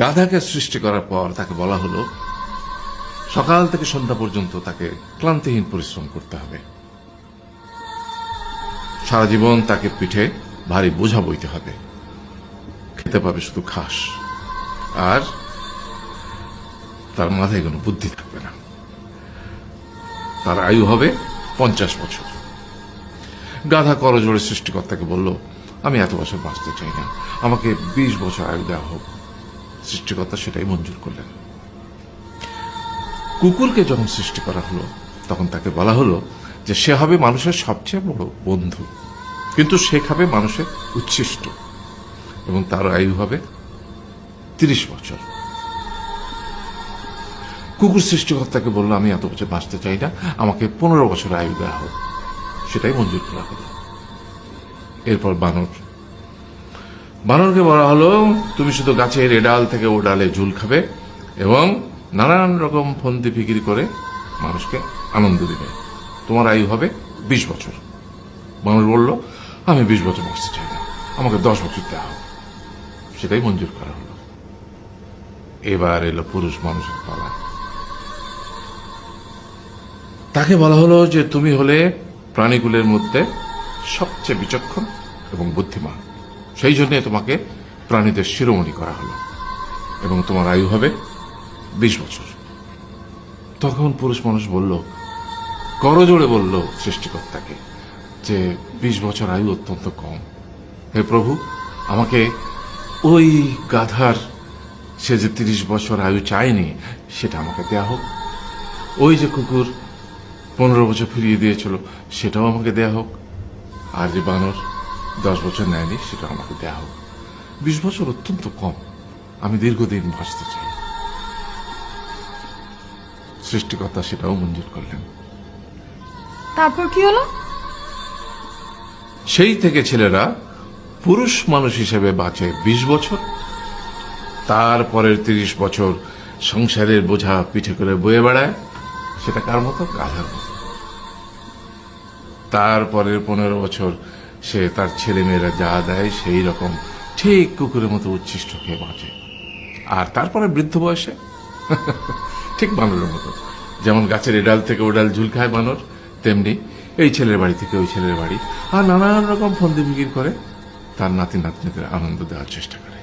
গাধাকে সৃষ্টি করার পর তাকে বলা হলো সকাল থেকে সন্ধ্যা পর্যন্ত তাকে ক্লান্তিহীন পরিশ্রম করতে হবে, সারা জীবন তাকে পিঠে ভারী বোঝা বইতে হবে, খেতে পাবে শুধু ঘাস, আর তার মাথায় কোনো বুদ্ধি থাকবে না। তার আয়ু হবে 50 বছর। গাধা করজোড়ে সৃষ্টিকর্তাকে বলল, আমি এত বছর বাঁচতে চাই না, আমাকে 20 বছর আয়ু দেওয়া হোক। সৃষ্টিকর্তা সেটাই মঞ্জুর করলেন। কুকুরকে যখন সৃষ্টি করা হলো তখন তাকে বলা হলো যে সে হবে মানুষের সবচেয়ে বড় বন্ধু, কিন্তু সে খাবে মানুষের উচ্ছিষ্ট, এবং তার আয়ু হবে 30 বছর। কুকুর সৃষ্টিকর্তাকে বলল, আমি এত বছর বাঁচতে চাই না, আমাকে 15 বছর আয়ু দেওয়া হোক। সেটাই মঞ্জুর করা হলো। এরপর বানরকে বলা হলো, তুমি শুধু গাছের এ ডাল থেকে ও ডালে ঝুল খাবে এবং নানান রকম ফন্দি ফিকির করে মানুষকে আনন্দ দিবে, তোমার আয়ু হবে 20 বছর। মানুষ বলল, আমি 20 বছর বাঁচতে চাই না, আমাকে 10 বছর দেওয়া হোক। সেটাই মঞ্জুর করা হলো। এবার এলো পুরুষ মানুষের পালা। তাকে বলা হলো যে তুমি হলে প্রাণীগুলোর মধ্যে সবচেয়ে বিচক্ষণ এবং বুদ্ধিমান, সেই জন্য তোমাকে প্রাণীদের শিরোমণি করা হলো এবং তোমার আয়ু হবে 20 বছর। তখন পুরুষ মানুষ বলল, করজোড়ে বলল সৃষ্টিকর্তাকে যে 20 বছর আয়ু অত্যন্ত কম, হে প্রভু, আমাকে ওই গাধার সে যে 30 বছর আয়ু চায়নি সেটা আমাকে দেয়া হোক, ওই যে কুকুর 15 বছর ফিরিয়ে দিয়েছিল সেটাও আমাকে দেয়া হোক, আর যে বানর 10 বছর নেয়নি সেটাও আমাকে দেয়া হোক। 20 বছর অত্যন্ত কম, আমি দীর্ঘদিন বাঁচতে চাই। সৃষ্টিকর্তা সেটাও মঞ্জুর করলেন। তারপর কি হলো? সেই থেকে ছেলেরা পুরুষ মানুষ হিসেবে বাঁচে 20 বছর, তারপরের 30 বছর সংসারের বোঝা পিঠে করে বয়ে বেড়ায়, সেটা কার মতো? গাধার মতো। তারপরের 15 বছর সে তার ছেলে মেয়েরা যা দেয় সেই রকম ঠিক কুকুরের মতো উচ্ছিষ্ট খেয়ে বাঁচে। আর তারপরে বৃদ্ধ বয়সে ঠিক বানরের মতো, যেমন গাছের এডাল থেকে ওডাল ঝুল খায় বানর, তেমনি এই ছেলের বাড়ি থেকে ওই ছেলের বাড়ি, আর নানান রকম ফন্দি ফিকির করে তার নাতি নাতনিদের আনন্দ দেওয়ার চেষ্টা করে।